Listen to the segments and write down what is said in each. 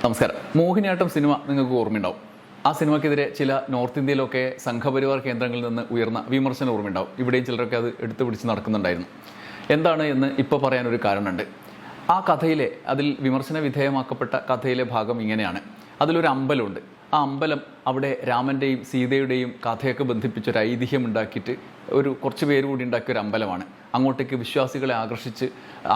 നമസ്കാരം. മോഹിനിയാട്ടം സിനിമ നിങ്ങൾക്ക് ഓർമ്മയുണ്ടാവും. ആ സിനിമയ്ക്കെതിരെ ചില നോർത്ത് ഇന്ത്യയിലൊക്കെ സംഘപരിവാർ കേന്ദ്രങ്ങളിൽ നിന്ന് ഉയർന്ന വിമർശനം ഓർമ്മയുണ്ടാവും. ഇവിടെയും ചിലരൊക്കെ അത് എടുത്തു പിടിച്ച് നടക്കുന്നുണ്ടായിരുന്നു. എന്താണ് എന്ന് ഇപ്പോൾ പറയാനൊരു കാരണമുണ്ട്. ആ കഥയിലെ അതിൽ വിമർശന വിധേയമാക്കപ്പെട്ട കഥയിലെ ഭാഗം ഇങ്ങനെയാണ്. അതിലൊരു അമ്പലമുണ്ട്. ആ അമ്പലം അവിടെ രാമൻ്റെയും സീതയുടെയും കഥയൊക്കെ ബന്ധിപ്പിച്ചൊരു ഐതിഹ്യം ഉണ്ടാക്കിയിട്ട് കുറച്ച് പേര് കൂടി ഉണ്ടാക്കിയൊരു അമ്പലമാണ്. അങ്ങോട്ടേക്ക് വിശ്വാസികളെ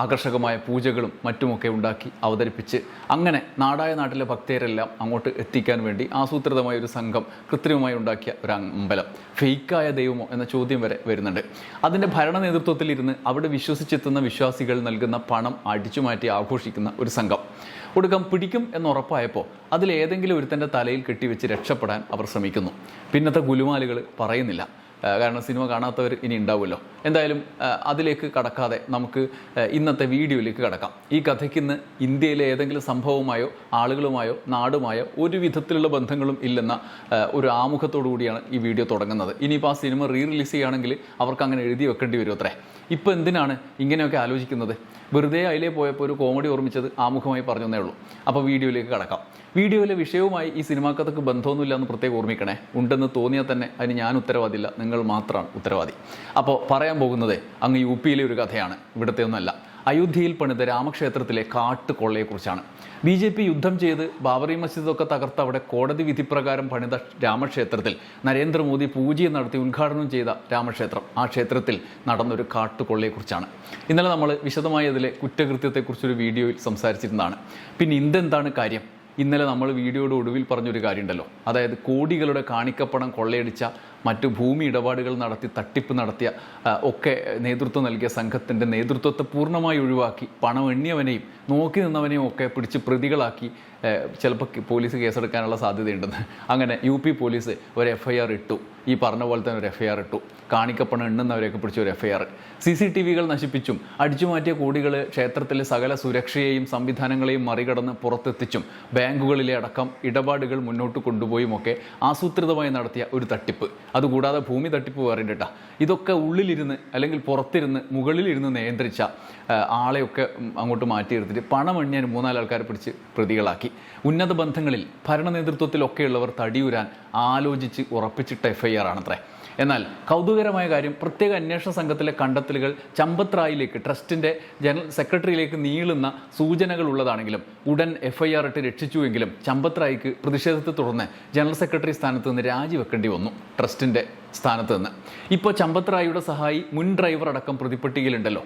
ആകർഷകമായ പൂജകളും മറ്റുമൊക്കെ ഉണ്ടാക്കി അവതരിപ്പിച്ച് അങ്ങനെ നാട്ടിലെ ഭക്തരെല്ലാം അങ്ങോട്ട് എത്തിക്കാൻ വേണ്ടി ആസൂത്രിതമായ ഒരു സംഘം കൃത്രിമമായി ഉണ്ടാക്കിയ ഒരു അമ്പലം. ഫെയ്ക്കായ ദൈവമോ എന്ന ചോദ്യം വരെ വരുന്നുണ്ട്. അതിൻ്റെ ഭരണ നേതൃത്വത്തിലിരുന്ന് അവിടെ വിശ്വസിച്ചെത്തുന്ന വിശ്വാസികൾ നൽകുന്ന പണം അടിച്ചുമാറ്റി ആഘോഷിക്കുന്ന ഒരു സംഘം ഒടുക്കം പിടിക്കും എന്നുറപ്പായപ്പോൾ അതിലേതെങ്കിലും ഒരുത്തൻ്റെ തലയിൽ കെട്ടിവെച്ച് രക്ഷപ്പെടാൻ അവർ ശ്രമിക്കുന്നു. പിന്നത്തെ ഗുലുമാലുകൾ പറയുന്നില്ല, കാരണം സിനിമ കാണാത്തവർ ഇനി ഉണ്ടാവുമല്ലോ. എന്തായാലും അതിലേക്ക് കടക്കാതെ നമുക്ക് ഇന്നത്തെ വീഡിയോയിലേക്ക് കടക്കാം. ഈ കഥയ്ക്ക് ഇന്ന് ഇന്ത്യയിലെ ഏതെങ്കിലും സംഭവമായോ ആളുകളുമായോ നാടുമായോ ഒരു വിധത്തിലുള്ള ബന്ധങ്ങളും ഇല്ലെന്ന ഒരു ആമുഖത്തോടു കൂടിയാണ് ഈ വീഡിയോ തുടങ്ങുന്നത്. ഇനിയിപ്പോൾ ആ സിനിമ റിലീസ് ചെയ്യുകയാണെങ്കിൽ അവർക്ക് അങ്ങനെ എഴുതി വെക്കേണ്ടി വരും അത്രേ. ഇപ്പോൾ എന്തിനാണ് ഇങ്ങനെയൊക്കെ ആലോചിക്കുന്നത്? വെറുതെ അതിലേ പോയപ്പോൾ ഒരു കോമഡി ഓർമ്മിച്ചത് ആമുഖമായി പറഞ്ഞതേ ഉള്ളൂ. അപ്പോൾ വീഡിയോയിലേക്ക് കടക്കാം. വീഡിയോയിലെ വിഷയവുമായി ഈ സിനിമാ കഥക്ക് ബന്ധമൊന്നുമില്ല എന്ന് പ്രത്യേകം ഓർമ്മിക്കണേ. ഉണ്ടെന്ന് തോന്നിയാൽ തന്നെ അതിന് ഞാൻ ഉത്തരവാദില്ല, നിങ്ങൾ മാത്രമാണ് ഉത്തരവാദി. അപ്പോൾ പറയാൻ പോകുന്നത് അങ്ങ് യു പിയിലെ ഒരു കഥയാണ്, ഇവിടുത്തെ ഒന്നല്ല. അയോധ്യയിൽ പണിത രാമക്ഷേത്രത്തിലെ കാട്ടുകൊള്ളയെക്കുറിച്ചാണ്. BJP യുദ്ധം ചെയ്ത് ബാബറി മസ്ജിദൊക്കെ തകർത്ത് അവിടെ കോടതി വിധിപ്രകാരം പണിത രാമക്ഷേത്രത്തിൽ നരേന്ദ്രമോദി പൂജയും നടത്തി ഉദ്ഘാടനം ചെയ്ത രാമക്ഷേത്രം, ആ ക്ഷേത്രത്തിൽ നടന്നൊരു കാട്ടുകൊള്ളയെക്കുറിച്ചാണ്. ഇന്നലെ നമ്മൾ വിശദമായി അതിലെ കുറ്റകൃത്യത്തെക്കുറിച്ചൊരു വീഡിയോയിൽ സംസാരിച്ചിരുന്നതാണ്. പിന്നെ ഇതെന്താണ് കാര്യം? ഇന്നലെ നമ്മൾ വീഡിയോയുടെ ഒടുവിൽ പറഞ്ഞൊരു കാര്യമുണ്ടല്ലോ, അതായത് കോടികളുടെ കാണിക്കപ്പണം കൊള്ളയടിച്ച, മറ്റു ഭൂമി ഇടപാടുകൾ നടത്തി തട്ടിപ്പ് നടത്തിയ ഒക്കെ നേതൃത്വം നൽകിയ സംഘത്തിൻ്റെ നേതൃത്വത്തെ പൂർണ്ണമായി ഒഴിവാക്കി പണം എണ്ണിയവനെയും നോക്കി നിന്നവനെയും ഒക്കെ പിടിച്ച് പ്രതികളാക്കി ചിലപ്പോൾ പോലീസ് കേസെടുക്കാനുള്ള സാധ്യതയുണ്ടെന്ന്. അങ്ങനെ UP പോലീസ് ഒരു FIR ഇട്ടു. ഈ പറഞ്ഞ പോലെ തന്നെ ഒരു FIR ഇട്ടു. കാണിക്കപ്പണം എണ്ണുന്നവരെയൊക്കെ പിടിച്ച ഒരു FIR. CCTVകൾ നശിപ്പിച്ചും അടിച്ചുമാറ്റിയ കോടികൾ ക്ഷേത്രത്തിലെ സകല സുരക്ഷയെയും സംവിധാനങ്ങളെയും മറികടന്ന് പുറത്തെത്തിച്ചും ബാങ്കുകളിലെ അടക്കം ഇടപാടുകൾ മുന്നോട്ട് കൊണ്ടുപോയുമൊക്കെ ആസൂത്രിതമായി നടത്തിയ ഒരു തട്ടിപ്പ്. അതുകൂടാതെ ഭൂമി തട്ടിപ്പ് വേറെയുണ്ട് കേട്ടോ. ഇതൊക്കെ ഉള്ളിലിരുന്ന് അല്ലെങ്കിൽ പുറത്തിരുന്ന് മുകളിലിരുന്ന് നിയന്ത്രിച്ച ആളെയൊക്കെ അങ്ങോട്ട് മാറ്റിയെടുത്തിട്ട് പണം എണ്ണിയാൻ 3-4 ആൾക്കാരെ പിടിച്ച് പ്രതികളാക്കി. ഉന്നത ബന്ധങ്ങളിൽ ഭരണ നേതൃത്വത്തിലൊക്കെയുള്ളവർ തടിയുരാൻ ആലോചിച്ച് ഉറപ്പിച്ചിട്ട FIR ആണത്രേ. എന്നാൽ കൗതുകരമായ കാര്യം, പ്രത്യേക അന്വേഷണ സംഘത്തിലെ കണ്ടെത്തലുകൾ ചമ്പത് റായിലേക്ക്, ട്രസ്റ്റിൻ്റെ ജനറൽ സെക്രട്ടറിയിലേക്ക് നീളുന്ന സൂചനകൾ ഉള്ളതാണെങ്കിലും ഉടൻ FIR ഇട്ട് രക്ഷിച്ചുവെങ്കിലും ചമ്പത് റായിക്ക് പ്രതിഷേധത്തെ തുടർന്ന് ജനറൽ സെക്രട്ടറി സ്ഥാനത്ത് നിന്ന് രാജിവെക്കേണ്ടി വന്നു, ട്രസ്റ്റിൻ്റെ സ്ഥാനത്ത് നിന്ന്. ഇപ്പോൾ ചമ്പത് റായിയുടെ സഹായി മുൻ ഡ്രൈവർ അടക്കം പ്രതിപ്പട്ടികയിലുണ്ടല്ലോ.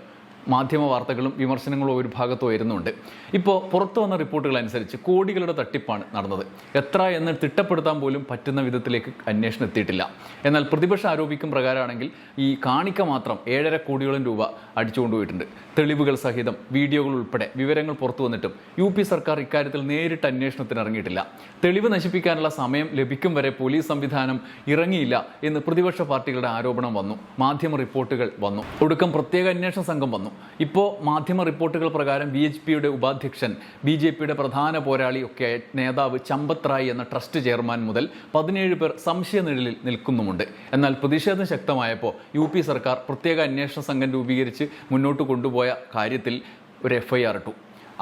മാധ്യമ വാർത്തകളും വിമർശനങ്ങളും ഒരു ഭാഗത്ത് വരുന്നുണ്ട്. ഇപ്പോൾ പുറത്തു വന്ന റിപ്പോർട്ടുകൾ അനുസരിച്ച് കോടികളുടെ തട്ടിപ്പാണ് നടന്നത്. എത്ര എന്ന് തിട്ടപ്പെടുത്താൻ പോലും പറ്റുന്ന വിധത്തിലേക്ക് അന്വേഷണം എത്തിയിട്ടില്ല. എന്നാൽ പ്രതിപക്ഷം ആരോപിക്കും പ്രകാരമാണെങ്കിൽ ഈ കാണിക്ക മാത്രം 7.5 കോടിയോളം രൂപ അടിച്ചുകൊണ്ടുപോയിട്ടുണ്ട്. തെളിവുകൾ സഹിതം വീഡിയോകൾ ഉൾപ്പെടെ വിവരങ്ങൾ പുറത്തു വന്നിട്ടും UP സർക്കാർ ഇക്കാര്യത്തിൽ നേരിട്ട് അന്വേഷണത്തിന് ഇറങ്ങിയിട്ടില്ല. തെളിവ് നശിപ്പിക്കാനുള്ള സമയം ലഭിക്കും വരെ പോലീസ് സംവിധാനം ഇറങ്ങിയില്ല എന്ന് പ്രതിപക്ഷ പാർട്ടികളുടെ ആരോപണം വന്നു. മാധ്യമ റിപ്പോർട്ടുകൾ വന്നു. ഒടുക്കം പ്രത്യേക അന്വേഷണ സംഘം വന്നു. ഇപ്പോൾ മാധ്യമ റിപ്പോർട്ടുകൾ പ്രകാരം BHPയുടെ ഉപാധ്യക്ഷൻ, BJPയുടെ പ്രധാന പോരാളി ഒക്കെ നേതാവ് ചമ്പത് റായ് എന്ന ട്രസ്റ്റ് ചെയർമാൻ മുതൽ 17 പേർ സംശയനിഴലിൽ നിൽക്കുന്നുമുണ്ട്. എന്നാൽ പ്രതിഷേധം ശക്തമായപ്പോൾ UP സർക്കാർ പ്രത്യേക അന്വേഷണ സംഘം രൂപീകരിച്ച് മുന്നോട്ട് കൊണ്ടുപോയ കാര്യത്തിൽ ഒരു FIR ഇട്ടു.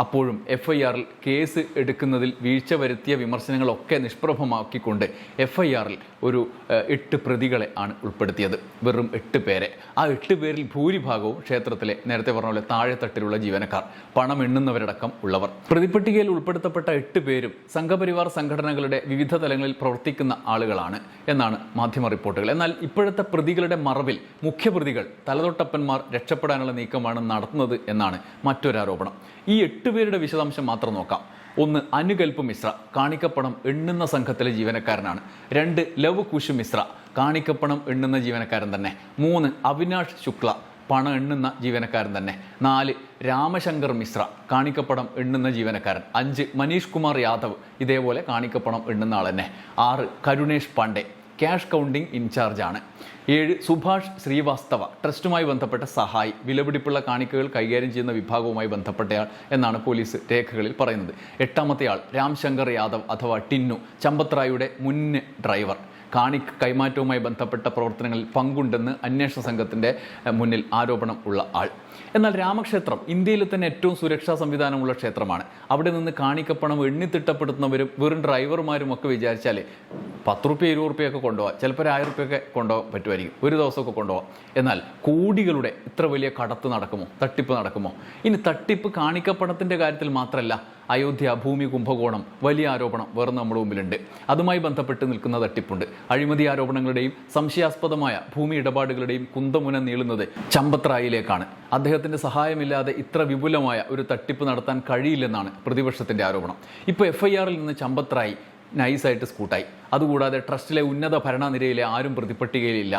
അപ്പോഴും FIRൽ കേസ് എടുക്കുന്നതിൽ വീഴ്ച വരുത്തിയ വിമർശനങ്ങളൊക്കെ നിഷ്പ്രഭമാക്കിക്കൊണ്ട് FIRൽ ഒരു 8 പ്രതികളെ ആണ് ഉൾപ്പെടുത്തിയത്. വെറും 8 പേരെ. ആ 8 പേരിൽ ഭൂരിഭാഗവും ക്ഷേത്രത്തിലെ നേരത്തെ പറഞ്ഞ പോലെ താഴെത്തട്ടിലുള്ള ജീവനക്കാർ, പണം എണ്ണുന്നവരടക്കം ഉള്ളവർ. പ്രതിപട്ടികയിൽ ഉൾപ്പെടുത്തപ്പെട്ട 8 പേരും സംഘപരിവാർ സംഘടനകളുടെ വിവിധ തലങ്ങളിൽ പ്രവർത്തിക്കുന്ന ആളുകളാണ് എന്നാണ് മാധ്യമ റിപ്പോർട്ടുകൾ. എന്നാൽ ഇപ്പോഴത്തെ പ്രതികളുടെ മറവിൽ മുഖ്യപ്രതികൾ, തലതൊട്ടപ്പന്മാർ രക്ഷപ്പെടാനുള്ള നീക്കമാണ് നടത്തുന്നത് എന്നാണ് മറ്റൊരാരോപണം. ഈ 8 പേരുടെ വിശദാംശം മാത്രം നോക്കാം. 1. അനുകൽപ് മിശ്ര, കാണിക്കപ്പണം എണ്ണുന്ന സംഘത്തിലെ ജീവനക്കാരനാണ്. 2. ലവ് കുശ് മിശ്ര, കാണിക്കപ്പണം എണ്ണുന്ന ജീവനക്കാരൻ തന്നെ. 3. അവിനാഷ് ശുക്ല, പണം എണ്ണുന്ന ജീവനക്കാരൻ തന്നെ. 4. രാമശങ്കർ മിശ്ര, കാണിക്കപ്പണം എണ്ണുന്ന ജീവനക്കാരൻ. 5. മനീഷ് കുമാർ യാദവ്, ഇതേപോലെ കാണിക്കപ്പണം എണ്ണുന്ന ആൾ തന്നെ. 6. Karunesh Pandey, cash counting incharge ആണ്. 7 സുഭാഷ് ശ്രീവാസ്തവ ട്രസ്റ്റുമായി ബന്ധപ്പെട്ട സഹായി, വിലപിടിപ്പുള്ള കാണിക്കകൾ കൈകാര്യം ചെയ്യുന്ന വിഭാഗവുമായി ബന്ധപ്പെട്ടയാൾ എന്നാണ് പോലീസ് രേഖകളിൽ പറയുന്നത്. 8ാമത്തെ ആൾ രാംശങ്കർ യാദവ് അഥവാ ടിന്നു, ചമ്പത്രായുടെ മുൻ ഡ്രൈവർ. കൈമാറ്റവുമായി ബന്ധപ്പെട്ട പ്രവർത്തനങ്ങളിൽ പങ്കുണ്ടെന്ന് അന്വേഷണ സംഘത്തിൻ്റെ മുന്നിൽ ആരോപണം ഉള്ള ആൾ. എന്നാൽ രാമക്ഷേത്രം ഇന്ത്യയിലെ തന്നെ ഏറ്റവും സുരക്ഷാ സംവിധാനമുള്ള ക്ഷേത്രമാണ്. അവിടെ നിന്ന് കാണിക്കപ്പണം എണ്ണിത്തിട്ടപ്പെടുത്തുന്നവരും വെറും ഡ്രൈവർമാരും ഒക്കെ വിചാരിച്ചാൽ 10 രൂപ 20 രൂപയൊക്കെ കൊണ്ടുപോകാം, ചിലപ്പോൾ 1000 രൂപയൊക്കെ കൊണ്ടുപോകാൻ പറ്റുമായിരിക്കും, ഒരു ദിവസമൊക്കെ കൊണ്ടുപോകാം. എന്നാൽ കോടികളുടെ ഇത്ര വലിയ കടത്ത് നടക്കുമോ, തട്ടിപ്പ് നടക്കുമോ? ഇനി തട്ടിപ്പ് കാണിക്കപ്പണത്തിൻ്റെ കാര്യത്തിൽ മാത്രമല്ല, അയോധ്യ ഭൂമി കുംഭകോണം വലിയ ആരോപണം വേറെ നമ്മുടെ മുമ്പിലുണ്ട്. അതുമായി ബന്ധപ്പെട്ട് നിൽക്കുന്ന തട്ടിപ്പുണ്ട്. അഴിമതി ആരോപണങ്ങളുടെയും സംശയാസ്പദമായ ഭൂമി ഇടപാടുകളുടെയും കുന്തമുന നീളുന്നത് ചമ്പത്രായിലേക്കാണ്. അദ്ദേഹത്തിൻ്റെ സഹായമില്ലാതെ ഇത്ര വിപുലമായ ഒരു തട്ടിപ്പ് നടത്താൻ കഴിയില്ലെന്നാണ് പ്രതിപക്ഷത്തിൻ്റെ ആരോപണം. ഇപ്പോൾ FIRൽ നിന്ന് ചമ്പത്രായി നൈസായിട്ട് സ്കൂട്ടായി. അതുകൂടാതെ ട്രസ്റ്റിലെ ഉന്നത ഭരണനിരയിലെ ആരും പ്രതിപട്ടികയിലില്ല.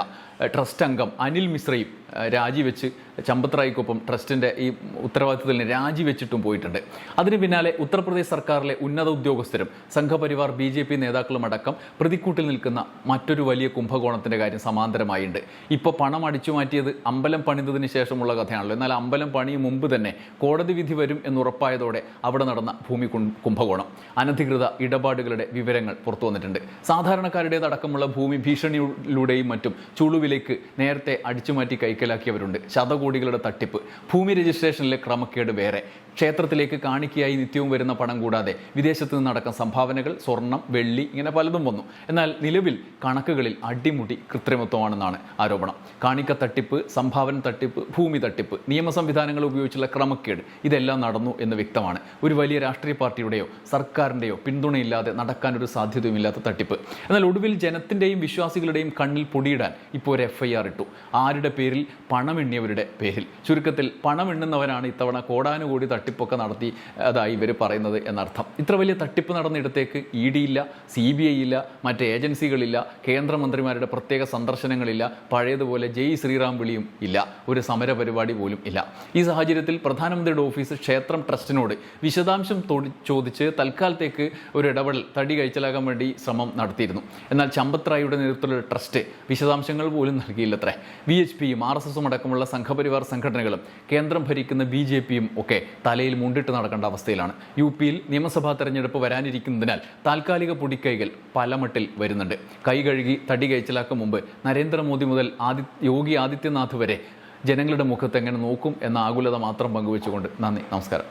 ട്രസ്റ്റ് അംഗം അനിൽ മിശ്രയും രാജിവെച്ച് ചമ്പത്രായിക്കൊപ്പം ട്രസ്റ്റിൻ്റെ ഈ ഉത്തരവാദിത്തത്തിൽ രാജിവെച്ചിട്ടും പോയിട്ടുണ്ട്. അതിന് പിന്നാലെ ഉത്തർപ്രദേശ് സർക്കാരിലെ ഉന്നത ഉദ്യോഗസ്ഥരും സംഘപരിവാർ BJP നേതാക്കളും അടക്കം പ്രതിക്കൂട്ടിൽ നിൽക്കുന്ന മറ്റൊരു വലിയ കുംഭകോണത്തിൻ്റെ കാര്യം സമാന്തരമായിട്ടുണ്ട്. ഇപ്പോൾ പണം അടിച്ചു മാറ്റിയത് അമ്പലം പണിതതിന് ശേഷമുള്ള കഥയാണല്ലോ. എന്നാൽ അമ്പലം പണിയും മുമ്പ് തന്നെ കോടതി വിധി വരും എന്നുറപ്പായതോടെ അവിടെ നടന്ന ഭൂമി കുംഭകോണം, അനധികൃത ഇടപാടുകളുടെ വിവരങ്ങൾ പുറത്തു വന്നിട്ടുണ്ട്. സാധാരണക്കാരുടേതടക്കമുള്ള ഭൂമി ഭീഷണിയിലൂടെയും മറ്റും ചുളുവിലേക്ക് നേരത്തെ അടിച്ചുമാറ്റി കൈക്കലാക്കിയവരുണ്ട്. ശതകോടികളുടെ തട്ടിപ്പ്, ഭൂമി രജിസ്ട്രേഷനിലെ ക്രമക്കേട് വേറെ, ക്ഷേത്രത്തിലേക്ക് കാണിക്കയായി നിത്യവും വരുന്ന പണം കൂടാതെ വിദേശത്ത് നിന്നടക്കം സംഭാവനകൾ, സ്വർണം, വെള്ളി, ഇങ്ങനെ പലതും വന്നു. എന്നാൽ നിലവിൽ കണക്കുകളിൽ അടിമുടി കൃത്രിമത്വമാണെന്നാണ് ആരോപണം. കാണിക്ക തട്ടിപ്പ്, സംഭാവന തട്ടിപ്പ്, ഭൂമി തട്ടിപ്പ്, നിയമ സംവിധാനങ്ങൾ ഉപയോഗിച്ചുള്ള ക്രമക്കേട്, ഇതെല്ലാം നടന്നു എന്ന് വ്യക്തമാണ്. ഒരു വലിയ രാഷ്ട്രീയ പാർട്ടിയുടെയോ സർക്കാരിൻ്റെയോ പിന്തുണയില്ലാതെ നടക്കാനൊരു സാധ്യതയുമില്ലാത്ത തട്ടിപ്പ്. എന്നാൽ ഒടുവിൽ ജനത്തിൻ്റെയും വിശ്വാസികളുടെയും കണ്ണിൽ പൊടിയിടാൻ ഇപ്പോൾ ഒരു FIR ഇട്ടു. ആരുടെ പേരിൽ? പണമെണ്ണിയവരുടെ പേരിൽ. ചുരുക്കത്തിൽ പണമെണ്ണുന്നവരാണ് ഇത്തവണ കോടാനുകോടി തട്ടിപ്പൊക്കെ നടത്തി അതായി ഇവർ പറയുന്നത് എന്നർത്ഥം. ഇത്ര വലിയ തട്ടിപ്പ് നടന്നിടത്തേക്ക് ED ഇല്ല, CBI ഇല്ല, മറ്റ് ഏജൻസികളില്ല, കേന്ദ്രമന്ത്രിമാരുടെ പ്രത്യേക സന്ദർശനങ്ങളില്ല, പഴയതുപോലെ ജയ് ശ്രീറാം വിളിയും ഇല്ല, ഒരു സമര പരിപാടി പോലും ഇല്ല. ഈ സാഹചര്യത്തിൽ പ്രധാനമന്ത്രിയുടെ ഓഫീസ് ക്ഷേത്രം ട്രസ്റ്റിനോട് വിശദാംശം ചോദിച്ച് തൽക്കാലത്തേക്ക് ഒരു ഇടപെടൽ തടി കഴിച്ചലാകാൻ വേണ്ടി ശ്രമം നടത്തിയിരുന്നു. എന്നാൽ ചമ്പത്രായിയുടെ നേതൃത്വത്തിലുള്ള ട്രസ്റ്റ് വിശദാംശങ്ങൾ പോലും നൽകിയില്ലത്രേ. VHPയും RSSും അടക്കമുള്ള സംഘപരിവാർ സംഘടനകളും കേന്ദ്രം ഭരിക്കുന്ന BJPയും ഒക്കെ തലയിൽ മുണ്ടിട്ട് നടക്കേണ്ട അവസ്ഥയിലാണ്. UPയിൽ നിയമസഭാ തെരഞ്ഞെടുപ്പ് വരാനിരിക്കുന്നതിനാൽ താൽക്കാലിക പൊടിക്കൈകൾ പലമട്ടിൽ വരുന്നുണ്ട്. കൈ കഴുകി തടി കഴിച്ചലാക്കും മുമ്പ് നരേന്ദ്രമോദി മുതൽ യോഗി ആദിത്യനാഥ് വരെ ജനങ്ങളുടെ മുഖത്ത് എങ്ങനെ നോക്കും എന്ന ആകുലത മാത്രം പങ്കുവെച്ചുകൊണ്ട് നന്ദി, നമസ്കാരം.